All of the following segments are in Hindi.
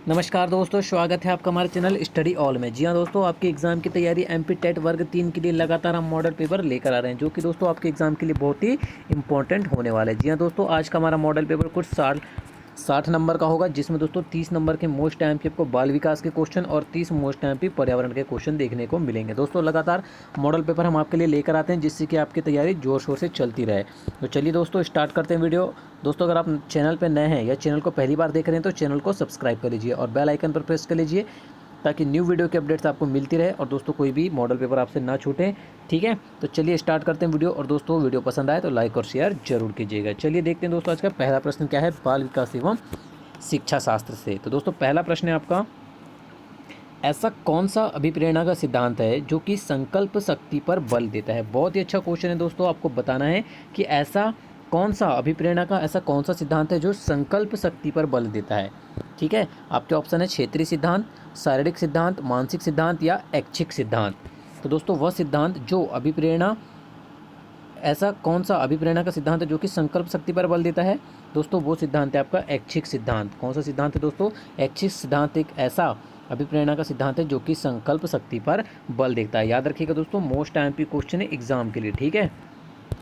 नमस्कार दोस्तों, स्वागत है आपका हमारे चैनल स्टडी ऑल में। जी हाँ दोस्तों, आपके एग्ज़ाम की तैयारी एमपी टेट वर्ग 3 के लिए लगातार हम मॉडल पेपर लेकर आ रहे हैं, जो कि दोस्तों आपके एग्ज़ाम के लिए बहुत ही इंपॉर्टेंट होने वाला है। जी हाँ दोस्तों, आज का हमारा मॉडल पेपर कुछ 60 नंबर का होगा, जिसमें दोस्तों 30 नंबर के मोस्ट एमपी आपको बाल विकास के क्वेश्चन और 30 मोस्ट एमपी पर्यावरण के क्वेश्चन देखने को मिलेंगे। दोस्तों लगातार मॉडल पेपर हम आपके लिए लेकर आते हैं, जिससे कि आपकी तैयारी जोर शोर से चलती रहे। तो चलिए दोस्तों स्टार्ट करते हैं वीडियो। दोस्तों अगर आप चैनल पर नए हैं या चैनल को पहली बार देख रहे हैं तो चैनल को सब्सक्राइब कर लीजिए और बेल आइकन पर प्रेस कर लीजिए, ताकि न्यू वीडियो की अपडेट्स आपको मिलती रहे और दोस्तों कोई भी मॉडल पेपर आपसे ना छूटे। ठीक है, तो चलिए स्टार्ट करते हैं वीडियो। और दोस्तों वीडियो पसंद आए तो लाइक और शेयर जरूर कीजिएगा। चलिए देखते हैं दोस्तों आज का पहला प्रश्न क्या है बाल विकास एवं शिक्षा शास्त्र से। तो दोस्तों पहला प्रश्न है आपका, ऐसा कौन सा अभिप्रेरणा का सिद्धांत है जो कि संकल्प शक्ति पर बल देता है। बहुत ही अच्छा क्वेश्चन है दोस्तों, आपको बताना है कि ऐसा कौन सा अभिप्रेरणा का ऐसा कौन सा सिद्धांत है जो संकल्प शक्ति पर बल देता है। ठीक है, आपके ऑप्शन है क्षेत्रीय सिद्धांत, शारीरिक सिद्धांत, मानसिक सिद्धांत या ऐच्छिक सिद्धांत। तो दोस्तों वह सिद्धांत जो अभिप्रेरणा ऐसा कौन सा अभिप्रेरणा का सिद्धांत है जो कि संकल्प शक्ति पर बल देता है। दोस्तों वो सिद्धांत है आपका ऐच्छिक सिद्धांत। कौन सा सिद्धांत है दोस्तों? ऐच्छिक सिद्धांत एक ऐसा अभिप्रेरणा का सिद्धांत है जो कि संकल्प शक्ति पर बल देता है। याद रखिएगा दोस्तों, मोस्ट एमपी क्वेश्चन है एग्जाम के लिए। ठीक है,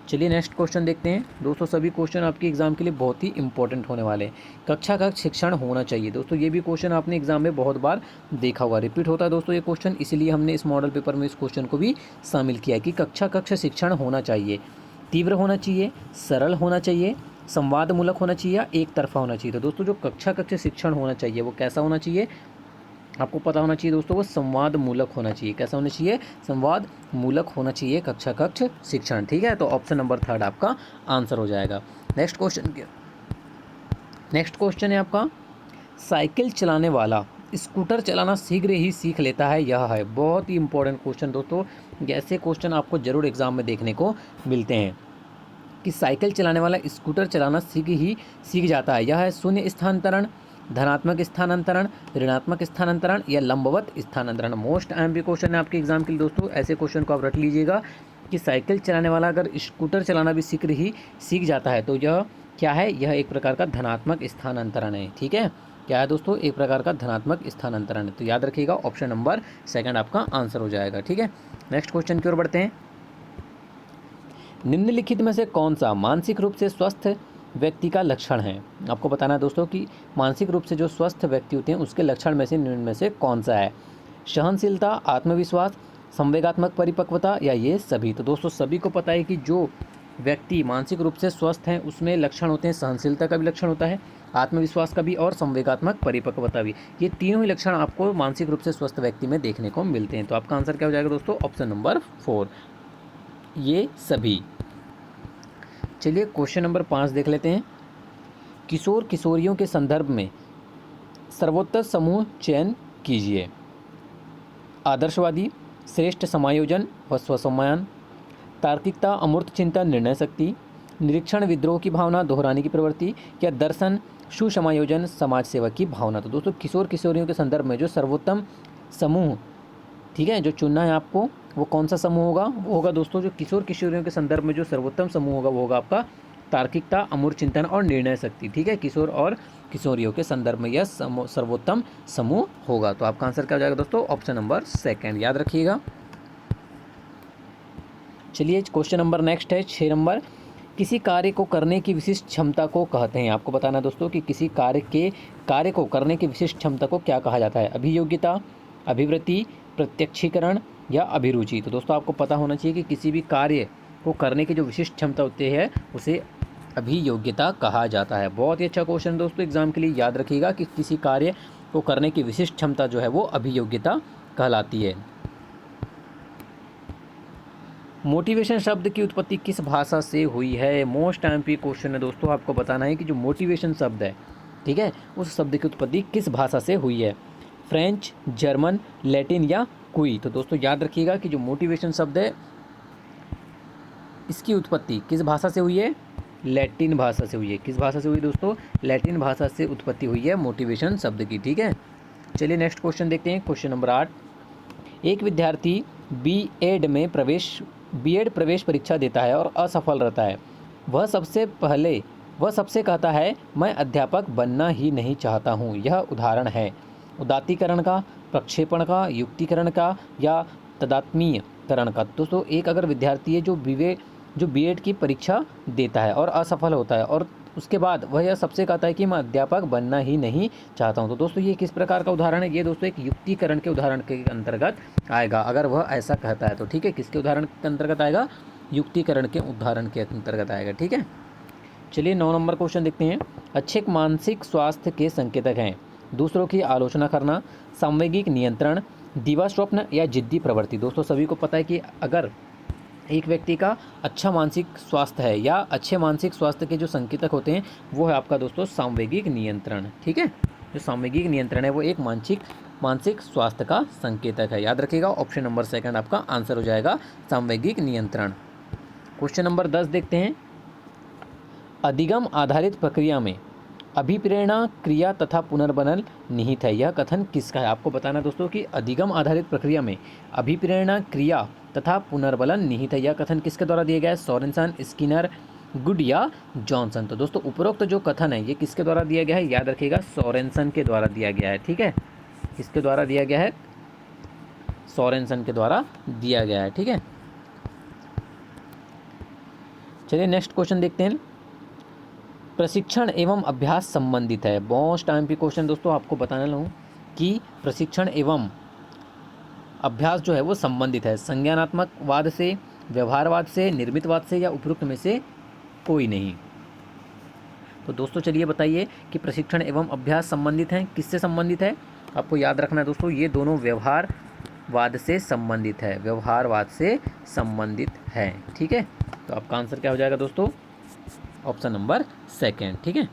चलिए नेक्स्ट क्वेश्चन देखते हैं। दोस्तों सभी क्वेश्चन आपके एग्जाम के लिए बहुत ही इंपॉर्टेंट होने वाले हैं। कक्षा का शिक्षण होना चाहिए। दोस्तों ये भी क्वेश्चन आपने एग्जाम में बहुत बार देखा हुआ, रिपीट होता है दोस्तों ये क्वेश्चन, इसीलिए हमने इस मॉडल पेपर में इस क्वेश्चन को भी शामिल किया है कि कक्षा शिक्षण होना चाहिए। तीव्र होना चाहिए, सरल होना चाहिए, संवादमूलक होना चाहिए या एक तरफा होना चाहिए। तो दोस्तों जो कक्षा शिक्षण होना चाहिए वो कैसा होना चाहिए, आपको पता होना चाहिए दोस्तों, वो संवाद मूलक होना चाहिए। कैसा होना चाहिए? संवाद मूलक होना चाहिए कक्षा शिक्षण। ठीक है, तो ऑप्शन नंबर 3 आपका आंसर हो जाएगा। नेक्स्ट क्वेश्चन है आपका, साइकिल चलाने वाला स्कूटर चलाना शीघ्र ही सीख लेता है, यह है। बहुत ही इंपॉर्टेंट क्वेश्चन दोस्तों, ऐसे क्वेश्चन आपको जरूर एग्जाम में देखने को मिलते हैं कि साइकिल चलाने वाला स्कूटर चलाना सीख जाता है, यह है शून्य स्थानांतरण, धनात्मक स्थानांतरण, ऋणात्मक स्थानांतरण या लंबवत स्थानांतरण। मोस्ट एमपी क्वेश्चन है आपके एग्जाम के लिए दोस्तों, ऐसे क्वेश्चन को आप रट लीजिएगा कि साइकिल चलाने वाला अगर स्कूटर चलाना भी शीघ्र ही सीख जाता है तो यह क्या है? यह एक प्रकार का धनात्मक स्थानांतरण है। ठीक है, क्या है दोस्तों? एक प्रकार का धनात्मक स्थानांतरण है। तो याद रखिएगा ऑप्शन नंबर 2 आपका आंसर हो जाएगा। ठीक है, नेक्स्ट क्वेश्चन की ओर बढ़ते हैं। निम्नलिखित में से कौन सा मानसिक रूप से स्वस्थ व्यक्ति का लक्षण है? आपको बताना है दोस्तों कि मानसिक रूप से जो स्वस्थ व्यक्ति होते हैं उसके लक्षण में से निम्न में से कौन सा है? सहनशीलता, आत्मविश्वास, संवेगात्मक परिपक्वता या ये सभी। तो दोस्तों सभी को पता है कि जो व्यक्ति मानसिक रूप से स्वस्थ हैं उसमें लक्षण होते हैं, सहनशीलता का भी लक्षण होता है, आत्मविश्वास का भी और संवेगात्मक परिपक्वता भी। ये तीनों ही लक्षण आपको मानसिक रूप से स्वस्थ व्यक्ति में देखने को मिलते हैं। तो आपका आंसर क्या हो जाएगा दोस्तों? ऑप्शन नंबर 4, ये सभी। चलिए क्वेश्चन नंबर 5 देख लेते हैं। किशोर किशोरियों के संदर्भ में सर्वोत्तम समूह चयन कीजिए। आदर्शवादी, श्रेष्ठ समायोजन व स्वसम्मान, तार्किकता, अमूर्त चिंतन, निर्णय शक्ति, निरीक्षण, विद्रोह की भावना, दोहराने की प्रवृत्ति या दर्शन, सुसमायोजन, समाज सेवा की भावना। तो दोस्तों किशोर किशोरियों के संदर्भ में जो सर्वोत्तम समूह, ठीक है, जो चुनना है आपको, वो कौन सा समूह होगा? वो होगा दोस्तों जो किशोर किशोरियों के संदर्भ में जो सर्वोत्तम समूह होगा वो होगा आपका तार्किकता, अमूर्त चिंतन और निर्णय शक्ति। ठीक है, किशोर और किशोरियों के संदर्भ में यह सर्वोत्तम समूह होगा। तो आपका आंसर क्या हो जाएगा दोस्तों? ऑप्शन नंबर 2, याद रखिएगा। चलिए क्वेश्चन नंबर नेक्स्ट है 6 नंबर। किसी कार्य को करने की विशिष्ट क्षमता को कहते हैं। आपको बताना है दोस्तों कि किसी कार्य को करने की विशिष्ट क्षमता को क्या कहा जाता है? अभियोग्यता, अभिवृत्ति, प्रत्यक्षीकरण या अभिरुचि। तो दोस्तों आपको पता होना चाहिए कि किसी भी कार्य को करने की जो विशिष्ट क्षमता होती है उसे अभियोग्यता कहा जाता है। बहुत ही अच्छा क्वेश्चन दोस्तों एग्जाम के लिए, याद रखिएगा कि किसी कार्य को करने की विशिष्ट क्षमता जो है वो अभियोग्यता कहलाती है। मोटिवेशन शब्द की उत्पत्ति किस भाषा से हुई है? मोस्ट एमपी क्वेश्चन है दोस्तों, आपको बताना है कि जो मोटिवेशन शब्द है, ठीक है, उस शब्द की उत्पत्ति किस भाषा से हुई है? फ्रेंच, जर्मन, लैटिन या कोई। तो दोस्तों याद रखिएगा कि जो मोटिवेशन शब्द है इसकी उत्पत्ति किस भाषा से हुई है? लैटिन भाषा से हुई है। किस भाषा से हुई दोस्तों? लैटिन भाषा से उत्पत्ति हुई है मोटिवेशन शब्द की। ठीक है, चलिए नेक्स्ट क्वेश्चन देखते हैं। Question number 8। एक विद्यार्थी बीएड प्रवेश परीक्षा देता है और असफल रहता है। वह सबसे कहता है मैं अध्यापक बनना ही नहीं चाहता हूँ। यह उदाहरण है। उदात्तीकरण का, प्रक्षेपण का, युक्तिकरण का या तदात्मीयकरण का। दोस्तों एक अगर विद्यार्थी है जो बीएड की परीक्षा देता है और असफल होता है और उसके बाद वह यह सबसे कहता है कि मैं अध्यापक बनना ही नहीं चाहता हूँ, तो दोस्तों ये किस प्रकार का उदाहरण है? ये दोस्तों एक युक्तिकरण के उदाहरण के अंतर्गत आएगा अगर वह ऐसा कहता है तो। ठीक है, किसके उदाहरण के अंतर्गत आएगा? युक्तिकरण के उदाहरण के अंतर्गत आएगा। ठीक है, चलिए 9 नंबर क्वेश्चन देखते हैं। अच्छे मानसिक स्वास्थ्य के संकेतक हैं दूसरों की आलोचना करना, सामवेगिक नियंत्रण, दीवा स्वप्न या जिद्दी प्रवृत्ति। दोस्तों सभी को पता है कि अगर एक व्यक्ति का अच्छा मानसिक स्वास्थ्य है या अच्छे मानसिक स्वास्थ्य के जो संकेतक होते हैं वो है आपका दोस्तों सामवेगिक नियंत्रण। ठीक है, जो सामवेगिक नियंत्रण है वो एक मानसिक स्वास्थ्य का संकेतक है। याद रखिएगा, ऑप्शन नंबर सेकंड आपका आंसर हो जाएगा, सामवेगिक नियंत्रण। क्वेश्चन नंबर 10 देखते हैं। अधिगम आधारित प्रक्रिया में अभिप्रेरणा, क्रिया तथा पुनर्बनन निहित है, यह कथन किसका है? आपको बताना है दोस्तों कि अधिगम आधारित प्रक्रिया में अभिप्रेरणा, क्रिया तथा पुनर्बलन निहित है, यह कथन किसके द्वारा दिया गया है? सोरेनसन, स्किनर, गुड या जॉनसन। तो दोस्तों उपरोक्त जो कथन है ये किसके द्वारा दिया गया है? याद रखिएगा, सोरेनसन के द्वारा दिया गया है। ठीक है, किसके द्वारा दिया गया है? सोरेनसन के द्वारा दिया गया है। ठीक है, चलिए नेक्स्ट क्वेश्चन देखते हैं। प्रशिक्षण एवं अभ्यास संबंधित है, बहुत टाइम पे क्वेश्चन दोस्तों आपको बताने लगा कि प्रशिक्षण एवं अभ्यास जो है वो संबंधित है, संज्ञानात्मक वाद से, व्यवहारवाद से, निर्मितवाद से या उपरोक्त में से कोई नहीं। तो दोस्तों चलिए बताइए कि प्रशिक्षण एवं अभ्यास संबंधित हैं, किससे संबंधित है? आपको याद रखना है दोस्तों, ये दोनों व्यवहारवाद से संबंधित है, व्यवहारवाद से संबंधित है। ठीक है, तो आपका आंसर क्या हो जाएगा दोस्तों? Option number second. ठीक है,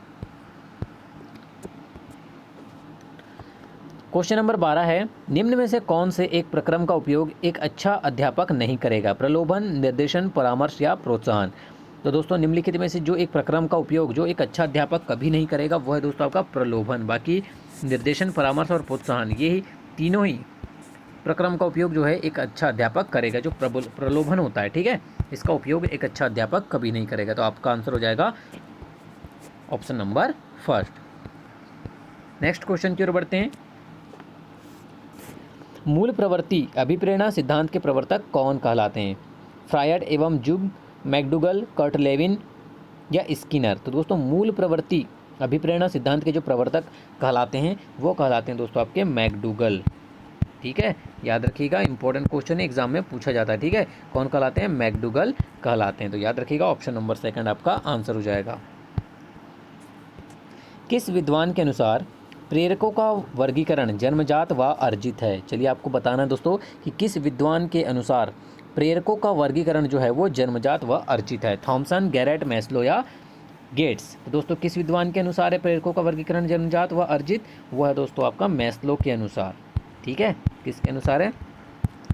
क्वेश्चन नंबर 12 है। निम्न में से कौन से एक प्रक्रम का उपयोग एक अच्छा अध्यापक नहीं करेगा? प्रलोभन, निर्देशन, परामर्श या प्रोत्साहन। तो दोस्तों निम्नलिखित में से जो एक प्रक्रम का उपयोग जो एक अच्छा अध्यापक कभी नहीं करेगा वो है दोस्तों आपका प्रलोभन। बाकी निर्देशन, परामर्श और प्रोत्साहन, ये तीनों ही प्रक्रम का उपयोग जो है एक अच्छा अध्यापक करेगा। जो प्रलोभन होता है, ठीक है, इसका उपयोग एक अच्छा अध्यापक कभी नहीं करेगा। तो आपका आंसर हो जाएगा option number first. Next question की ओर बढ़ते हैं। मूल प्रवृत्ति अभिप्रेरणा सिद्धांत के प्रवर्तक कौन कहलाते हैं? फ्रायड एवं जुग, मैकडूगल, कर्ट लेविन या स्किनर। तो दोस्तों मूल प्रवृत्ति अभिप्रेरणा सिद्धांत के जो प्रवर्तक कहलाते हैं वो कहलाते हैं दोस्तों आपके मैकडूगल। ठीक है, याद रखिएगा, इंपॉर्टेंट क्वेश्चन एग्जाम में पूछा जाता है। ठीक है, कौन कहलाते हैं? मैकडूगल कहलाते हैं। तो याद रखिएगा, ऑप्शन नंबर सेकंड आपका आंसर हो जाएगा। किस विद्वान के अनुसार प्रेरकों का वर्गीकरण जन्मजात व अर्जित है? चलिए आपको बताना है दोस्तों कि किस विद्वान के अनुसार प्रेरकों का वर्गीकरण जो है वो जन्मजात व अर्जित है। थॉमसन, गैरेट, मैस्लो या गेट्स। तो दोस्तों किस विद्वान के अनुसार है प्रेरकों का वर्गीकरण जन्मजात व अर्जित? वो है दोस्तों आपका मैस्लो के अनुसार। ठीक है, किसके अनुसार है?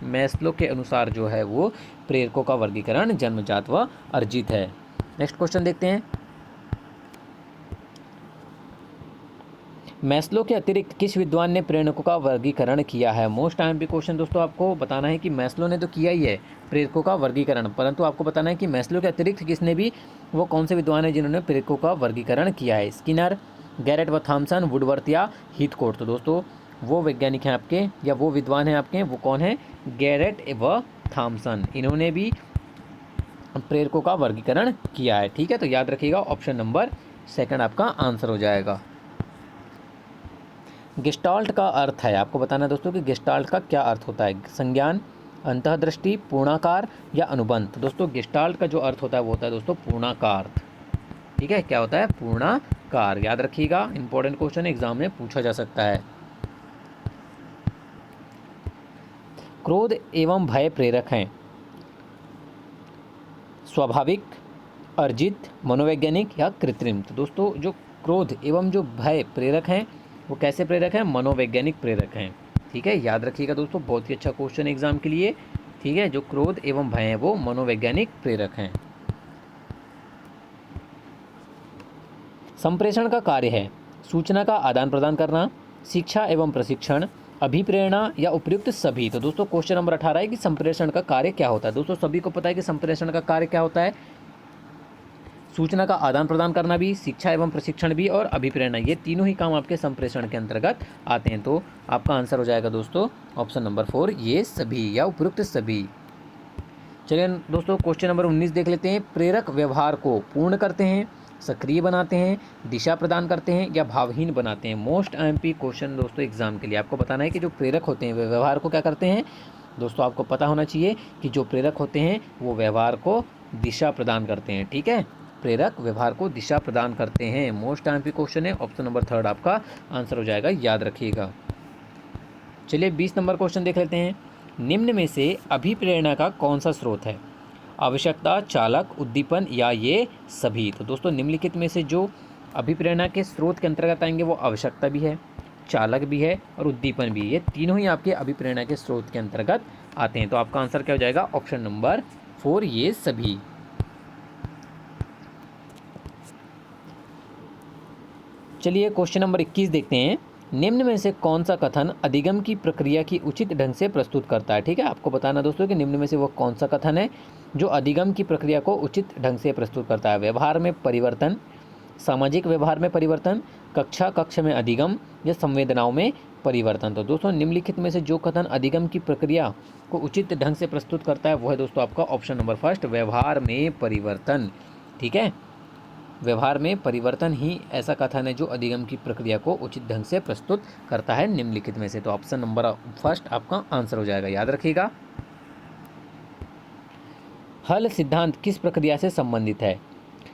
मैस्लो के अनुसार जो है वो प्रेरकों का वर्गीकरण जन्मजात व अर्जित है। नेक्स्ट क्वेश्चन देखते हैं। मैस्लो के अतिरिक्त किस विद्वान ने प्रेरकों का वर्गीकरण किया है? मोस्ट टाइम पे क्वेश्चन दोस्तों आपको बताना है कि मैस्लो ने तो किया ही है प्रेरकों का वर्गीकरण, परंतु आपको बताना है कि मैस्लो के अतिरिक्त किसने भी, वो कौन से विद्वान है जिन्होंने प्रेरकों का वर्गीकरण किया है? स्किनर, गैरेट व थॉमसन, वुडवर्थ या हीथकोट। तो दोस्तों वो वैज्ञानिक हैं आपके या वो विद्वान हैं आपके, वो कौन है? गैरेट व थॉमसन, इन्होंने भी प्रेरकों का वर्गीकरण किया है। ठीक है, तो याद रखिएगा, ऑप्शन नंबर सेकंड आपका आंसर हो जाएगा। गेस्टाल्ट का अर्थ है, आपको बताना है दोस्तों कि गेस्टाल्ट का क्या अर्थ होता है? संज्ञान, अंतःदृष्टि, पूर्णाकार या अनुबंध। तो दोस्तों गेस्टाल्ट का जो अर्थ होता है वो होता है दोस्तों पूर्णाकार। ठीक है, क्या होता है? पूर्णाकार। याद रखिएगा, इंपॉर्टेंट क्वेश्चन एग्जाम में पूछा जा सकता है। क्रोध एवं भय प्रेरक हैं, स्वाभाविक, अर्जित, मनोवैज्ञानिक या कृत्रिम। तो दोस्तों जो क्रोध एवं जो भय प्रेरक हैं वो कैसे प्रेरक हैं? मनोवैज्ञानिक प्रेरक हैं। ठीक है, याद रखिएगा दोस्तों, बहुत ही अच्छा क्वेश्चन एग्जाम के लिए। ठीक है, जो क्रोध एवं भय हैं वो मनोवैज्ञानिक प्रेरक हैं। संप्रेषण का कार्य है सूचना का आदान प्रदान करना, शिक्षा एवं प्रशिक्षण, अभिप्रेरणा या उपयुक्त सभी। तो दोस्तों क्वेश्चन नंबर 18 है कि संप्रेषण का कार्य क्या होता है? दोस्तों सभी को पता है कि संप्रेषण का कार्य क्या होता है? सूचना का आदान प्रदान करना भी, शिक्षा एवं प्रशिक्षण भी और अभिप्रेरणा, ये तीनों ही काम आपके संप्रेषण के अंतर्गत आते हैं। तो आपका आंसर हो जाएगा दोस्तों ऑप्शन नंबर 4, ये सभी या उपयुक्त सभी। चलिए दोस्तों क्वेश्चन नंबर 19 देख लेते हैं। प्रेरक व्यवहार को पूर्ण करते हैं, सक्रिय बनाते हैं, दिशा प्रदान करते हैं या भावहीन बनाते हैं। मोस्ट आईएमपी क्वेश्चन दोस्तों एग्जाम के लिए आपको बताना है कि जो प्रेरक होते हैं वे व्यवहार को क्या करते हैं। दोस्तों आपको पता होना चाहिए कि जो प्रेरक होते हैं वो व्यवहार को दिशा प्रदान करते हैं। ठीक है, प्रेरक व्यवहार को दिशा प्रदान करते हैं। मोस्ट आईएमपी क्वेश्चन है, ऑप्शन नंबर 3 आपका आंसर हो जाएगा, याद रखिएगा। चलिए 20 नंबर क्वेश्चन देख लेते हैं। निम्न में से अभिप्रेरणा का कौन सा स्रोत है? आवश्यकता, चालक, उद्दीपन या ये सभी। तो दोस्तों निम्नलिखित में से जो अभिप्रेरणा के स्रोत के अंतर्गत आएंगे वो आवश्यकता भी है, चालक भी है और उद्दीपन भी है। ये तीनों ही आपके अभिप्रेरणा के स्रोत के अंतर्गत आते हैं। तो आपका आंसर क्या हो जाएगा? ऑप्शन नंबर 4, ये सभी। चलिए क्वेश्चन नंबर 21 देखते हैं। निम्न में से कौन सा कथन अधिगम की प्रक्रिया की उचित ढंग से प्रस्तुत करता है? ठीक है, आपको बताना दोस्तों कि निम्न में से वो कौन सा कथन है जो अधिगम की प्रक्रिया को उचित ढंग से प्रस्तुत करता है। व्यवहार में परिवर्तन, सामाजिक व्यवहार में परिवर्तन, कक्ष में अधिगम या संवेदनाओं में परिवर्तन। तो दोस्तों निम्नलिखित में से जो कथन अधिगम की प्रक्रिया को उचित ढंग से प्रस्तुत करता है वो है दोस्तों आपका ऑप्शन नंबर 1, व्यवहार में परिवर्तन। ठीक है, व्यवहार में परिवर्तन ही ऐसा कथन है जो अधिगम की प्रक्रिया को उचित ढंग से प्रस्तुत करता है निम्नलिखित में से। तो ऑप्शन नंबर 1 आपका आंसर हो जाएगा, याद रखिएगा। हल सिद्धांत किस प्रक्रिया से संबंधित है?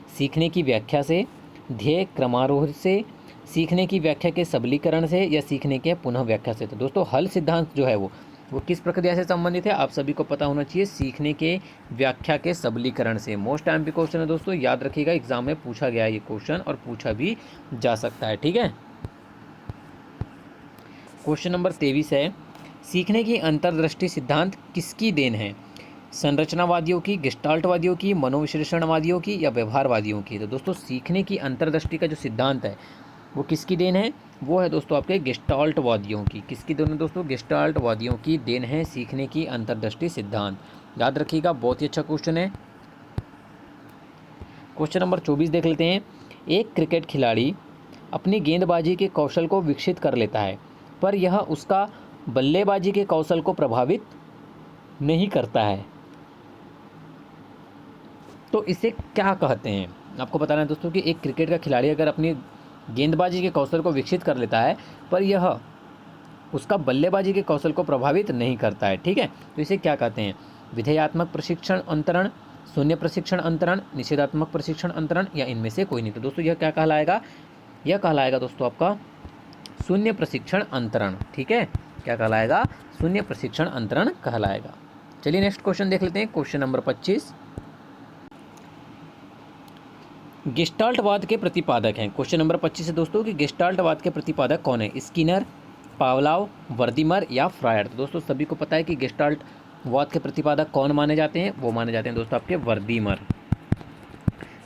सीखने की व्याख्या से, ध्येय क्रमारोह से, सीखने की व्याख्या के सबलीकरण से या सीखने के पुनः व्याख्या से। तो दोस्तों हल सिद्धांत जो है वो किस प्रक्रिया से संबंधित है? आप सभी को पता होना चाहिए, सीखने के व्याख्या के सबलीकरण से। मोस्ट आईएमपी क्वेश्चन है दोस्तों, याद रखिएगा, एग्जाम में पूछा गया है ये क्वेश्चन और पूछा भी जा सकता है। ठीक है, क्वेश्चन नंबर 23 है। सीखने की अंतर्दृष्टि सिद्धांत किसकी देन है? संरचनावादियों की, गेस्टाल्टवादियों की, मनोविश्लेषणवादियों की या व्यवहारवादियों की। तो दोस्तों सीखने की अंतर्दृष्टि का जो सिद्धांत है वो किसकी देन है? वो है दोस्तों आपके गेस्टाल्टवादियों की। किसकी देन है दोस्तों? गेस्टाल्टवादियों की देन है सीखने की अंतर्दृष्टि सिद्धांत। याद रखिएगा, बहुत ही अच्छा क्वेश्चन है। क्वेश्चन नंबर 24 देख लेते हैं। एक क्रिकेट खिलाड़ी अपनी गेंदबाजी के कौशल को विकसित कर लेता है पर यह उसका बल्लेबाजी के कौशल को प्रभावित नहीं करता है, तो इसे क्या कहते हैं? आपको बताना है दोस्तों कि एक क्रिकेट का खिलाड़ी अगर अपनी गेंदबाजी के कौशल को विकसित कर लेता है पर यह उसका बल्लेबाजी के कौशल को प्रभावित नहीं करता है। ठीक है, तो इसे क्या कहते हैं? विधेयात्मक प्रशिक्षण अंतरण, शून्य प्रशिक्षण अंतरण, निषेधात्मक प्रशिक्षण अंतरण या इनमें से कोई नहीं। तो दोस्तों यह क्या कहलाएगा? यह कहलाएगा दोस्तों आपका शून्य प्रशिक्षण अंतरण। ठीक है, क्या कहलाएगा? शून्य प्रशिक्षण अंतरण कहलाएगा। चलिए नेक्स्ट क्वेश्चन देख लेते हैं, क्वेश्चन नंबर 25। गेस्टाल्टवाद के प्रतिपादक हैं। क्वेश्चन नंबर 25 है दोस्तों कि गेस्टाल्टवाद के प्रतिपादक कौन है? स्किनर, पावलाव, वर्दीमर या फ्रायर। तो दोस्तों सभी को पता है कि गेस्टाल्टवाद के प्रतिपादक कौन माने जाते हैं? वो माने जाते हैं दोस्तों आपके वर्दीमर।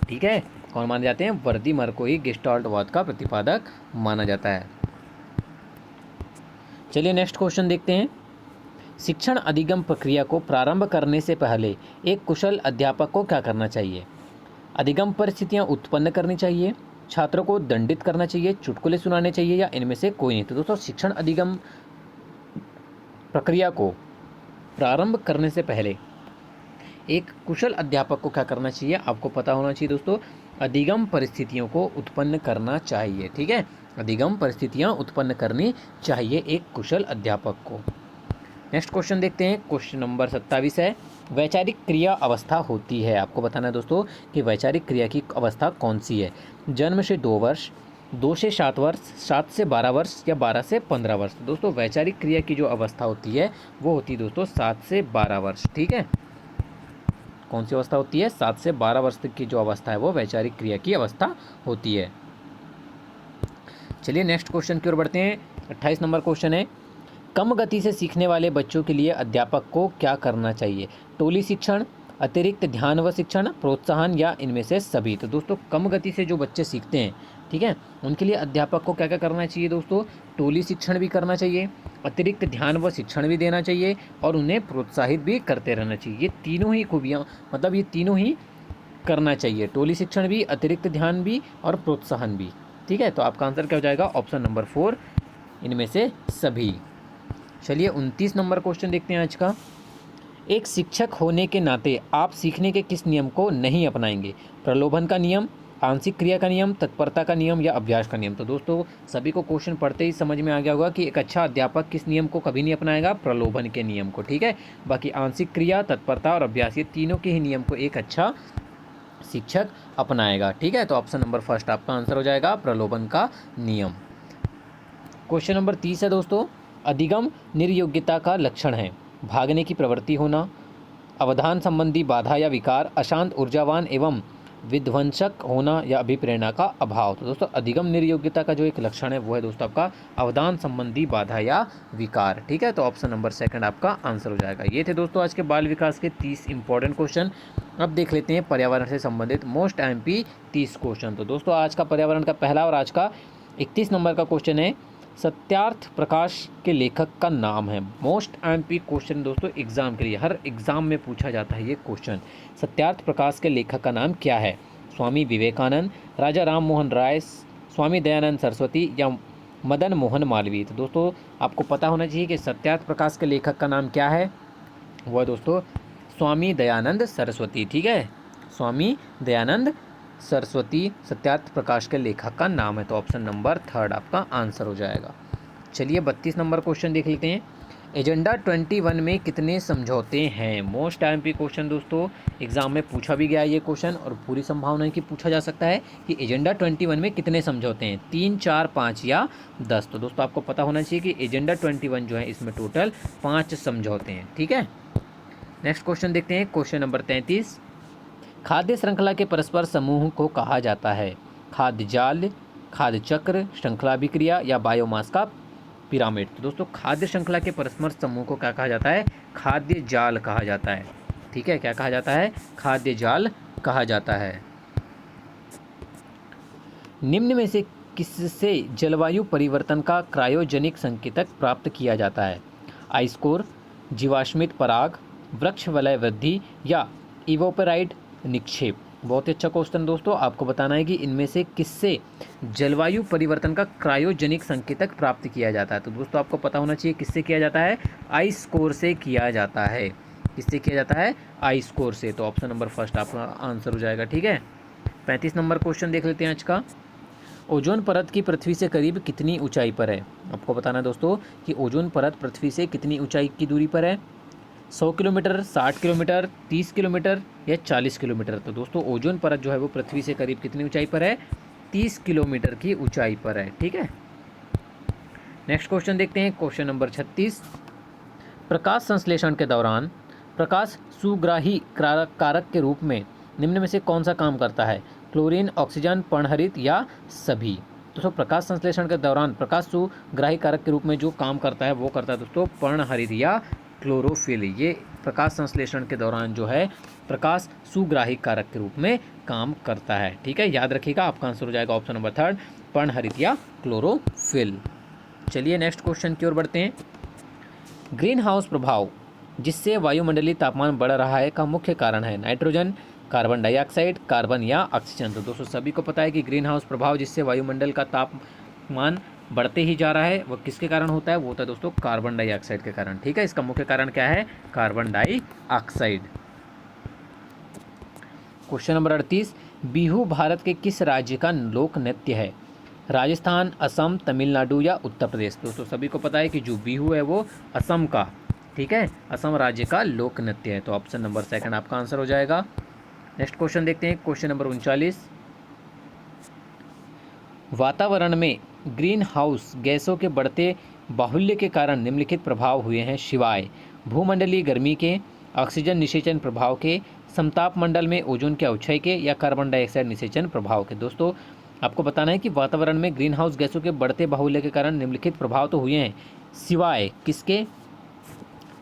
ठीक है, कौन माने जाते हैं? वर्दीमर को ही गेस्टाल्टवाद का प्रतिपादक माना जाता है। चलिए नेक्स्ट क्वेश्चन देखते हैं। शिक्षण अधिगम प्रक्रिया को प्रारंभ करने से पहले एक कुशल अध्यापक को क्या करना चाहिए? अधिगम परिस्थितियां उत्पन्न करनी चाहिए, छात्रों को दंडित करना चाहिए, चुटकुले सुनाने चाहिए या इनमें से कोई नहीं। तो दोस्तों शिक्षण अधिगम प्रक्रिया को प्रारंभ करने से पहले एक कुशल अध्यापक को क्या करना चाहिए? आपको पता होना चाहिए दोस्तों, अधिगम परिस्थितियों को उत्पन्न करना चाहिए। ठीक है, अधिगम परिस्थितियां उत्पन्न करनी चाहिए एक कुशल अध्यापक को। नेक्स्ट क्वेश्चन देखते हैं, क्वेश्चन नंबर 27 है। वैचारिक क्रिया अवस्था होती है। आपको बताना है दोस्तों कि वैचारिक क्रिया की अवस्था कौन सी है? जन्म से 2 वर्ष, 2 से 7 वर्ष, 7 से 12 वर्ष या 12 से 15 वर्ष। दोस्तों वैचारिक क्रिया की जो अवस्था होती है वो होती है दोस्तों 7 से 12 वर्ष। ठीक है, कौन सी अवस्था होती है? 7 से 12 वर्ष तक की जो अवस्था है वो वैचारिक क्रिया की अवस्था होती है। चलिए नेक्स्ट क्वेश्चन की ओर बढ़ते हैं। 28 नंबर क्वेश्चन है। कम गति से सीखने वाले बच्चों के लिए अध्यापक को क्या करना चाहिए? टोली शिक्षण, अतिरिक्त ध्यान व शिक्षण, प्रोत्साहन या इनमें से सभी। तो दोस्तों कम गति से जो बच्चे सीखते हैं, ठीक है, उनके लिए अध्यापक को क्या क्या करना चाहिए दोस्तों? टोली शिक्षण भी करना चाहिए, अतिरिक्त ध्यान व शिक्षण भी देना चाहिए और उन्हें प्रोत्साहित भी करते रहना चाहिए। ये तीनों ही खूबियाँ, मतलब ये तीनों ही करना चाहिए, टोली शिक्षण भी, अतिरिक्त ध्यान भी और प्रोत्साहन भी। ठीक है, तो आपका आंसर क्या हो जाएगा? ऑप्शन नंबर 4, इनमें से सभी। चलिए 29 नंबर क्वेश्चन देखते हैं आज का। एक शिक्षक होने के नाते आप सीखने के किस नियम को नहीं अपनाएंगे? प्रलोभन का नियम, आंशिक क्रिया का नियम, तत्परता का नियम या अभ्यास का नियम। तो दोस्तों सभी को क्वेश्चन पढ़ते ही समझ में आ गया होगा कि एक अच्छा अध्यापक किस नियम को कभी नहीं अपनाएगा? प्रलोभन के नियम को। ठीक है, बाकी आंशिक क्रिया, तत्परता और अभ्यास, ये तीनों के ही नियम को एक अच्छा शिक्षक अपनाएगा। ठीक है, तो ऑप्शन नंबर फर्स्ट आपका आंसर हो जाएगा प्रलोभन का नियम। क्वेश्चन नंबर 30 है दोस्तों। अधिगम निर्योग्यता का लक्षण है भागने की प्रवृत्ति होना, अवधान संबंधी बाधा या विकार, अशांत ऊर्जावान एवं विध्वंसक होना या अभिप्रेरणा का अभाव। तो दोस्तों अधिगम निर्योग्यता का जो एक लक्षण है वो है दोस्तों आपका अवधान संबंधी बाधा या विकार। ठीक है, तो ऑप्शन नंबर सेकंड आपका आंसर हो जाएगा। ये थे दोस्तों आज के बाल विकास के 30 इंपॉर्टेंट क्वेश्चन। अब देख लेते हैं पर्यावरण से संबंधित मोस्ट एमपी 30 क्वेश्चन। तो दोस्तों आज का पर्यावरण का पहला और आज का 31 नंबर का क्वेश्चन है, सत्यार्थ प्रकाश के लेखक का नाम है। मोस्ट एमपी क्वेश्चन दोस्तों एग्जाम के लिए, हर एग्जाम में पूछा जाता है ये क्वेश्चन। सत्यार्थ प्रकाश के लेखक का नाम क्या है? स्वामी विवेकानंद, राजा राम मोहन राय, स्वामी दयानंद सरस्वती या मदन मोहन मालवीय। तो दोस्तों आपको पता होना चाहिए कि सत्यार्थ प्रकाश के लेखक का नाम क्या है। वो है दोस्तों स्वामी दयानंद सरस्वती। ठीक है, स्वामी दयानंद सरस्वती सत्यार्थ प्रकाश के लेखक का नाम है। तो ऑप्शन नंबर थर्ड आपका आंसर हो जाएगा। चलिए 32 नंबर क्वेश्चन देख लेते हैं। एजेंडा 21 में कितने समझौते हैं? मोस्ट एमपी क्वेश्चन दोस्तों एग्जाम में पूछा भी गया है ये क्वेश्चन, और पूरी संभावना है कि पूछा जा सकता है कि एजेंडा 21 में कितने समझौते हैं, 3, 4, 5 या 10। तो दोस्तों आपको पता होना चाहिए कि एजेंडा 21 जो है इसमें टोटल 5 समझौते हैं। ठीक है, नेक्स्ट क्वेश्चन देखते हैं। क्वेश्चन नंबर 33, खाद्य श्रृंखला के परस्पर समूह को कहा जाता है? खाद्य जाल, खाद्य चक्र, श्रृंखला अभिक्रिया या बायोमास का पिरामिड। तो दोस्तों खाद्य श्रृंखला के परस्पर समूह को क्या कहा जाता है? खाद्य जाल कहा जाता है। ठीक है, क्या कहा जाता है? खाद्य जाल कहा जाता है। निम्न में से किससे जलवायु परिवर्तन का क्रायोजेनिक संकेतक प्राप्त किया जाता है? आइस्कोर, जीवाश्मिक पराग, वृक्ष वलय वृद्धि या इवोपराइट निक्षेप। बहुत ही अच्छा क्वेश्चन दोस्तों, आपको बताना है कि इनमें से किससे जलवायु परिवर्तन का क्रायोजेनिक संकेतक प्राप्त किया जाता है। तो दोस्तों आपको पता होना चाहिए किससे किया जाता है? आई स्कोर से किया जाता है। किससे किया जाता है? आई स्कोर से। तो ऑप्शन नंबर फर्स्ट आपका आंसर हो जाएगा। ठीक है, 35 नंबर क्वेश्चन देख लेते हैं आज का। ओजोन परत की पृथ्वी से करीब कितनी ऊंचाई पर है? आपको बताना है दोस्तों कि ओजोन परत पृथ्वी से कितनी ऊंचाई की दूरी पर है। 100 किलोमीटर, 60 किलोमीटर, 30 किलोमीटर या 40 किलोमीटर। तो दोस्तों ओजोन परत जो है वो पृथ्वी से करीब कितनी ऊंचाई पर है? 30 किलोमीटर की ऊंचाई पर है। ठीक है, नेक्स्ट क्वेश्चन देखते हैं। क्वेश्चन नंबर 36, प्रकाश संश्लेषण के दौरान प्रकाश सुग्राही कारक के रूप में निम्न में से कौन सा काम करता है? क्लोरीन, ऑक्सीजन, पर्णहरित या सभी। दोस्तों प्रकाश संश्लेषण के दौरान प्रकाश सुग्राही कारक के रूप में जो काम करता है वो करता है दोस्तों पर्णहरित या क्लोरोफिल। ये प्रकाश संश्लेषण के दौरान जो है प्रकाश सुग्राही कारक के रूप में काम करता है। ठीक है, याद रखिएगा, आपका आंसर हो जाएगा ऑप्शन नंबर थर्ड, पर्णहरित या क्लोरोफिल। चलिए नेक्स्ट क्वेश्चन की ओर बढ़ते हैं। ग्रीन हाउस प्रभाव जिससे वायुमंडलीय तापमान बढ़ रहा है का मुख्य कारण है? नाइट्रोजन, कार्बन डाइऑक्साइड, कार्बन या ऑक्सीजन। तो दोस्तों सभी को पता है कि ग्रीन हाउस प्रभाव जिससे वायुमंडल का तापमान बढ़ते ही जा रहा है वो किसके कारण होता है? वो होता है दोस्तों कार्बन डाइऑक्साइड के कारण। ठीक है, इसका मुख्य कारण क्या है? Carbon dioxide. Question number 38, Bihu Bharat के किस राज्य का लोक नृत्य है? राजस्थान, असम, तमिलनाडु या उत्तर प्रदेश। दोस्तों सभी को पता है कि जो बिहू है वो असम का, ठीक है, असम राज्य का लोक नृत्य है। तो ऑप्शन नंबर सेकंड आपका आंसर हो जाएगा। नेक्स्ट क्वेश्चन देखते हैं। क्वेश्चन नंबर 39, वातावरण में ग्रीन हाउस गैसों के बढ़ते बाहुल्य के कारण निम्नलिखित प्रभाव हुए हैं शिवाय भूमंडलीय गर्मी के, ऑक्सीजन निषेचन प्रभाव के, समताप मंडल में ओजोन के अवक्षय के या कार्बन डाइऑक्साइड निषेचन प्रभाव के। दोस्तों आपको बताना है कि वातावरण में ग्रीन हाउस गैसों के बढ़ते बाहुल्य के कारण निम्नलिखित प्रभाव तो हुए हैं, सिवाय किसके?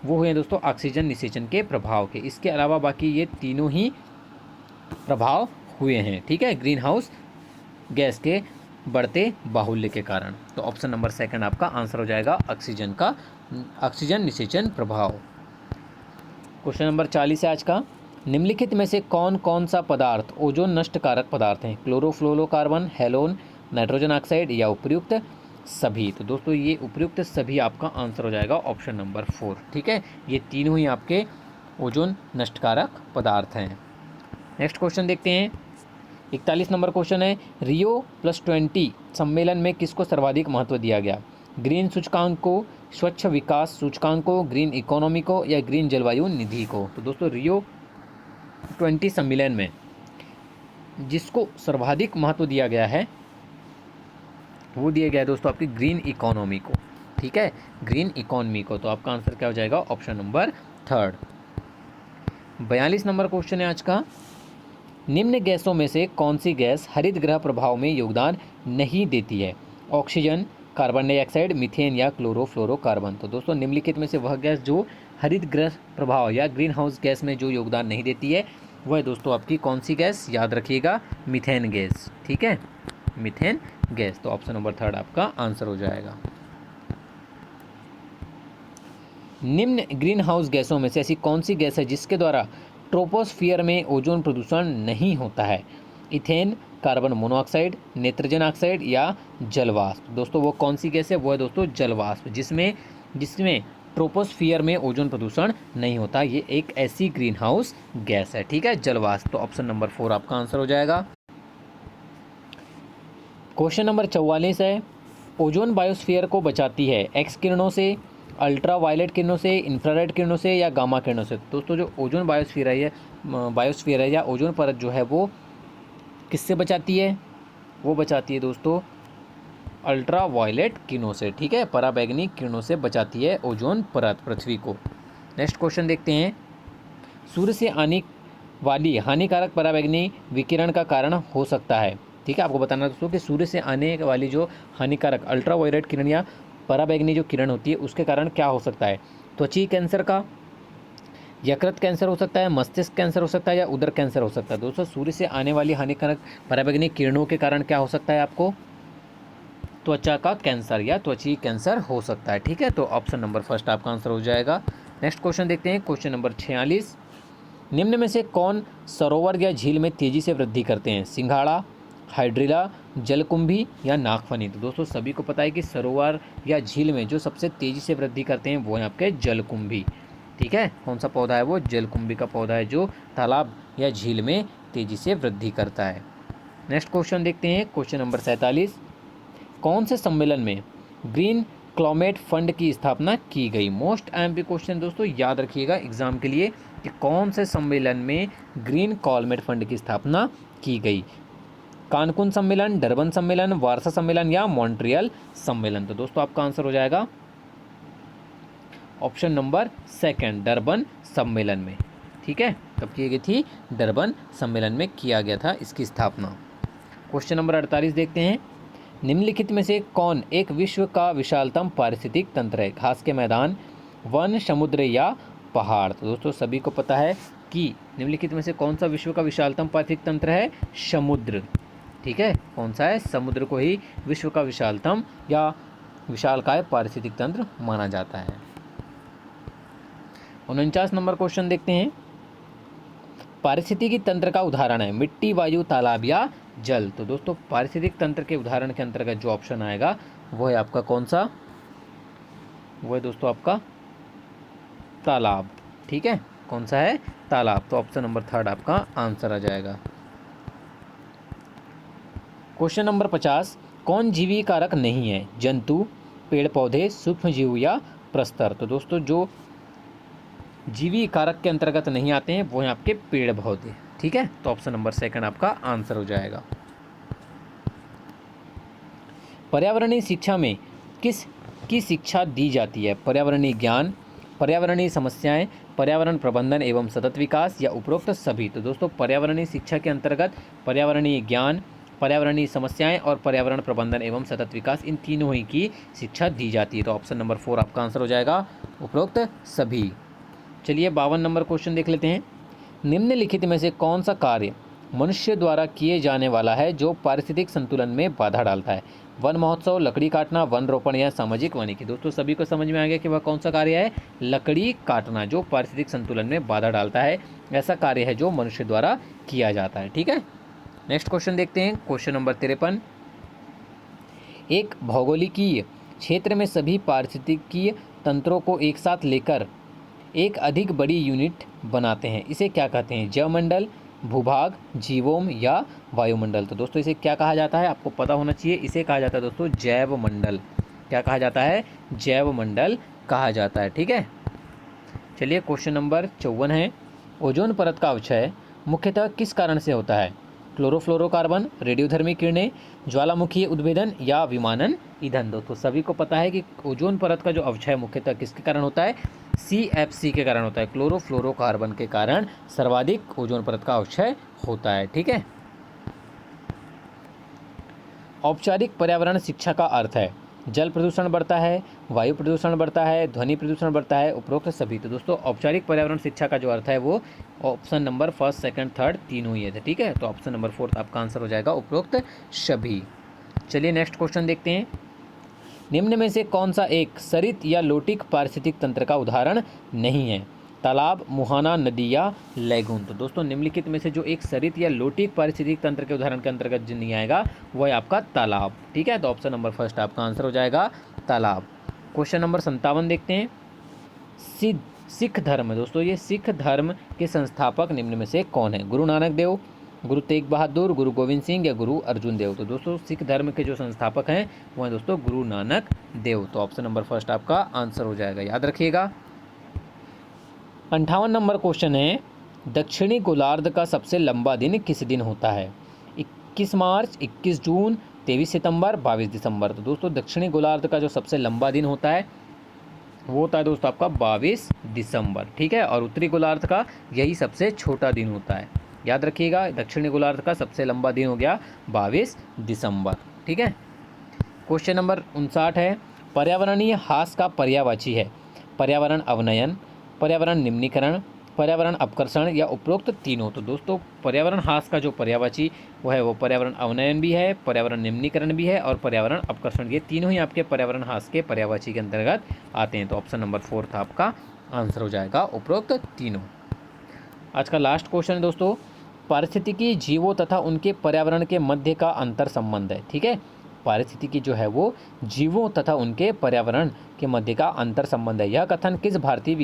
वो हुए हैं दोस्तों ऑक्सीजन निषेचन के प्रभाव के। इसके अलावा बाकी ये तीनों ही प्रभाव हुए हैं, ठीक है, ग्रीन हाउस गैस के बढ़ते बाहुल्य के कारण। तो ऑप्शन नंबर सेकंड आपका आंसर हो जाएगा ऑक्सीजन का, ऑक्सीजन निषेचन प्रभाव। क्वेश्चन नंबर 40 है आज का। निम्नलिखित में से कौन कौन सा पदार्थ ओजोन नष्टकारक पदार्थ हैं? क्लोरोफ्लोरोकार्बन, हेलोन, नाइट्रोजन ऑक्साइड या उपर्युक्त सभी। तो दोस्तों ये उपर्युक्त सभी आपका आंसर हो जाएगा ऑप्शन नंबर 4। ठीक है, ये तीनों ही आपके ओजोन नष्टकारक पदार्थ हैं। नेक्स्ट क्वेश्चन देखते हैं। 41 नंबर क्वेश्चन है, Rio+20 सम्मेलन में किसको सर्वाधिक महत्व दिया गया? ग्रीन सूचकांक को, स्वच्छ विकास सूचकांक को, ग्रीन इकोनॉमी को या ग्रीन जलवायु निधि को? तो दोस्तों Rio+20 सम्मेलन में जिसको सर्वाधिक महत्व दिया गया है वो दिया गया है दोस्तों आपकी ग्रीन इकोनॉमी को। ठीक है, ग्रीन इकोनॉमी को। तो आपका आंसर क्या हो जाएगा? Option number 3। 42 नंबर क्वेश्चन है आज का, निम्न गैसों में से कौन सी गैस हरित गृह प्रभाव में योगदान नहीं देती है? ऑक्सीजन, कार्बन डाइऑक्साइड, मीथेन या क्लोरोफ्लोरोकार्बन? तो दोस्तों निम्नलिखित में से वह गैस जो हरित गृह प्रभाव या ग्रीन हाउस गैस में जो योगदान नहीं देती है वह दोस्तों आपकी कौन सी गैस? याद रखिएगा, मीथेन गैस। ठीक है, मीथेन गैस। तो ऑप्शन नंबर 3 आपका आंसर हो जाएगा। निम्न ग्रीन हाउस गैसों में से ऐसी कौन सी गैस है जिसके द्वारा ट्रोपोस्फियर में ओजोन प्रदूषण नहीं होता है? Ethane, carbon monoxide, nitrogen oxide या जलवाष्प? दोस्तों वो कौन सी गैस है? वो है दोस्तों जलवाष्प, जिसमें ट्रोपोस्फियर में ओजोन प्रदूषण नहीं होता। ये एक ऐसी ग्रीन हाउस गैस है। ठीक है, जलवाष्प। तो ऑप्शन नंबर 4 आपका आंसर हो जाएगा। क्वेश्चन नंबर 44 है, ओजोन बायोस्फीयर को बचाती है एक्स किरणों से, अल्ट्रा वायलेट किरणों से, इंफ्रारेड किरणों से या गामा किरणों से? दोस्तों जो ओजोन बायोस्फीयर है या ओजोन परत जो है वो किससे बचाती है? वो बचाती है दोस्तों अल्ट्रा वायलेट किरणों से। ठीक है, पराबैंगनी किरणों से बचाती है ओजोन परत पृथ्वी को। नेक्स्ट क्वेश्चन देखते हैं, सूर्य से आने वाली हानिकारक पराबैंगनी विकिरण का कारण हो सकता है? ठीक है, आपको बताना दोस्तों कि सूर्य से आने वाली जो हानिकारक अल्ट्रा वायलेट किरण या पराबैंगनी जो किरण होती है उसके कारण क्या हो सकता है? त्वचा कैंसर का, यकृत कैंसर हो सकता है, मस्तिष्क कैंसर हो सकता है या उदर कैंसर हो सकता है? दोस्तों सूर्य से आने वाली हानिकारक पराबैंगनी किरणों के कारण क्या हो सकता है? आपको त्वचा का कैंसर या त्वचीय कैंसर हो सकता है। ठीक है, तो ऑप्शन नंबर 1 आपका आंसर हो जाएगा। नेक्स्ट क्वेश्चन देखते हैं, क्वेश्चन नंबर 46, निम्न में से कौन सरोवर या झील में तेजी से वृद्धि करते हैं? सिंघाड़ा, हाइड्रिला, जलकुंभी या नागफनी? तो दोस्तों सभी को पता है कि सरोवर या झील में जो सबसे तेज़ी से वृद्धि करते हैं वो है आपके जलकुंभी। ठीक है, कौन सा पौधा है? वो जलकुंभी का पौधा है जो तालाब या झील में तेज़ी से वृद्धि करता है। नेक्स्ट क्वेश्चन देखते हैं, क्वेश्चन नंबर 47, कौन से सम्मेलन में ग्रीन क्लाइमेट फंड की स्थापना की गई? मोस्ट एमपी क्वेश्चन दोस्तों, याद रखिएगा एग्जाम के लिए कि कौन से सम्मेलन में ग्रीन क्लाइमेट फंड की स्थापना की गई? कानकुन सम्मेलन, डरबन सम्मेलन, वार्सा सम्मेलन या मॉन्ट्रियल सम्मेलन? तो दोस्तों आपका आंसर हो जाएगा ऑप्शन नंबर 2 डरबन सम्मेलन में। ठीक है, कब की गई थी? डरबन सम्मेलन में किया गया था इसकी स्थापना। क्वेश्चन नंबर 48 देखते हैं, निम्नलिखित में से कौन एक विश्व का विशालतम पारिस्थितिक तंत्र है? घास के मैदान, वन, समुद्र या पहाड़? तो दोस्तों सभी को पता है कि निम्नलिखित में से कौन सा विश्व का विशालतम पारिस्थितिक तंत्र है? समुद्र। ठीक है, कौन सा है? समुद्र को ही विश्व का विशालतम या विशालकाय पारिस्थितिक तंत्र माना जाता है। 49 नंबर क्वेश्चन देखते हैं, पारिस्थितिकी तंत्र का उदाहरण है मिट्टी, वायु, तालाब या जल? तो दोस्तों पारिस्थितिक तंत्र के उदाहरण के अंतर्गत जो ऑप्शन आएगा वो है आपका कौन सा? वो है दोस्तों आपका तालाब। ठीक है, कौन सा है? तालाब। तो ऑप्शन नंबर 3 आपका आंसर आ जाएगा। क्वेश्चन नंबर 50, कौन जीवी कारक नहीं है? जंतु, पेड़ पौधे, सूक्ष्म जीव या प्रस्तर? तो दोस्तों जो जीवी कारक के अंतर्गत नहीं आते हैं वो हैं आपके पेड़ पौधे। ठीक है, तो ऑप्शन नंबर 2 आपका आंसर हो जाएगा। पर्यावरणीय शिक्षा में किस की शिक्षा दी जाती है? पर्यावरणीय ज्ञान, पर्यावरणीय समस्याएं, पर्यावरण प्रबंधन एवं सतत विकास या उपरोक्त सभी? तो दोस्तों पर्यावरणीय शिक्षा के अंतर्गत पर्यावरणीय ज्ञान, पर्यावरणीय समस्याएं और पर्यावरण प्रबंधन एवं सतत विकास इन तीनों ही की शिक्षा दी जाती है। तो ऑप्शन नंबर 4 आपका आंसर हो जाएगा, उपरोक्त सभी। चलिए 52 नंबर क्वेश्चन देख लेते हैं, निम्नलिखित में से कौन सा कार्य मनुष्य द्वारा किए जाने वाला है जो पारिस्थितिक संतुलन में बाधा डालता है? वन महोत्सव, लकड़ी काटना, वन रोपण या सामाजिक वानिकी। दोस्तों सभी को समझ में आ गया कि वह कौन सा कार्य है, लकड़ी काटना, जो पारिस्थितिक संतुलन में बाधा डालता है। ऐसा कार्य है जो मनुष्य द्वारा किया जाता है। ठीक है, नेक्स्ट क्वेश्चन देखते हैं, क्वेश्चन नंबर 53। एक भौगोलिकीय क्षेत्र में सभी पारिस्थितिकीय तंत्रों को एक साथ लेकर एक अधिक बड़ी यूनिट बनाते हैं, इसे क्या कहते हैं? जैवमंडल, भूभाग, जीवोम या वायुमंडल। तो दोस्तों इसे क्या कहा जाता है, आपको पता होना चाहिए। इसे कहा जाता है दोस्तों जैवमंडल। क्या कहा जाता है? जैवमंडल कहा जाता है। ठीक है, चलिए क्वेश्चन नंबर 54 है। ओजोन परत का अवक्षय मुख्यतः किस कारण से होता है? क्लोरोफ्लोरोकार्बन, रेडियोधर्मी किरणें, ज्वालामुखी उद्भेदन या विमानन ईंधन। दोस्तों सभी को पता है कि ओजोन परत का जो अवक्षय मुख्यतः किसके कारण होता है? CFC के कारण होता है, क्लोरोफ्लोरोकार्बन के कारण सर्वाधिक ओजोन परत का अवक्षय होता है। ठीक है, औपचारिक पर्यावरण शिक्षा का अर्थ है जल प्रदूषण बढ़ता है, वायु प्रदूषण बढ़ता है, ध्वनि प्रदूषण बढ़ता है, उपरोक्त सभी। तो दोस्तों औपचारिक पर्यावरण शिक्षा का जो अर्थ है वो option number first, second, third तीनों ही है। ठीक है, तो ऑप्शन नंबर 4 आपका आंसर हो जाएगा, उपरोक्त सभी। चलिए नेक्स्ट क्वेश्चन देखते हैं। निम्न में से कौन सा एक सरित या लोटिक पारिस्थितिक तंत्र का उदाहरण नहीं है? तालाब, मुहाना, नदी या लैगून। तो दोस्तों निम्नलिखित में से जो एक सरित या लोटिक पारिस्थितिक तंत्र के उदाहरण के अंतर्गत जो नहीं आएगा वो है आपका तालाब। ठीक है, तो ऑप्शन नंबर फर्स्ट आपका आंसर हो जाएगा तालाब। क्वेश्चन नंबर 57 देखते हैं। सिख धर्म, दोस्तों ये सिख धर्म के संस्थापक निम्न में से कौन है? गुरु नानक देव, गुरु तेग बहादुर, गुरु गोविंद सिंह या गुरु अर्जुन देव। तो दोस्तों सिख धर्म के जो संस्थापक हैं वो हैं दोस्तों गुरु नानक देव। तो ऑप्शन नंबर फर्स्ट आपका आंसर हो जाएगा, याद रखिएगा। 58 नंबर क्वेश्चन है, दक्षिणी गोलार्ध का सबसे लंबा दिन किस दिन होता है? 21 मार्च, 21 जून, 23 सितंबर, 22 दिसंबर। तो दोस्तों दक्षिणी गोलार्ध का जो सबसे लंबा दिन होता है वो होता है दोस्तों आपका 22 दिसंबर। ठीक है, और उत्तरी गोलार्ध का यही सबसे छोटा दिन होता है, याद रखिएगा। दक्षिणी गोलार्ध का सबसे लंबा दिन हो गया 22 दिसंबर। ठीक है, क्वेश्चन नंबर 59 है। पर्यावरणीय ह्रास का पर्यायवाची है पर्यावरण अवनयन, पर्यावरण निम्नीकरण, पर्यावरण अपकर्षण या उपरोक्त तीनों। तो दोस्तों पर्यावरण ह्रास का जो पर्यायवाची वो है वो पर्यावरण अवनयन भी है, पर्यावरण निम्नीकरण भी है और पर्यावरण अपकर्षण, ये तीनों ही आपके पर्यावरण ह्रास के पर्यायवाची के अंतर्गत आते हैं। तो ऑप्शन नंबर 4 था आपका आंसर हो जाएगा, उपरोक्त तीनों। आज का लास्ट क्वेश्चन है दोस्तों, पारिस्थितिकी जीवों तथा उनके पर्यावरण के मध्य का अंतर संबंध है। ठीक है, पारिस्थितिकी जो है वो जीवों तथा उनके पर्यावरण के मध्य का अंतर संबंध है। यह कथन किस भारतीय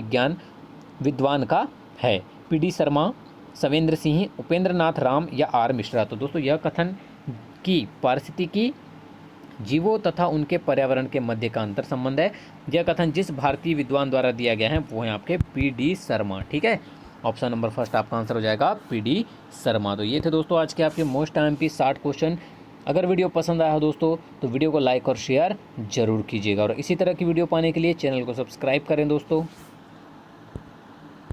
विद्वान का है? PD शर्मा, सवेंद्र सिंह, उपेंद्र नाथ राम या R मिश्रा। तो दोस्तों यह कथन की पारिस्थितिकी जीवों तथा उनके पर्यावरण के मध्य का अंतर संबंध है, यह कथन जिस भारतीय विद्वान द्वारा दिया गया है वो है आपके PD शर्मा। ठीक है, ऑप्शन नंबर फर्स्ट आपका आंसर हो जाएगा PD शर्मा। तो ये थे दोस्तों आज के आपके मोस्ट IMP 60 क्वेश्चन। अगर वीडियो पसंद आया हो दोस्तों तो वीडियो को लाइक और शेयर जरूर कीजिएगा और इसी तरह की वीडियो पाने के लिए चैनल को सब्सक्राइब करें दोस्तों।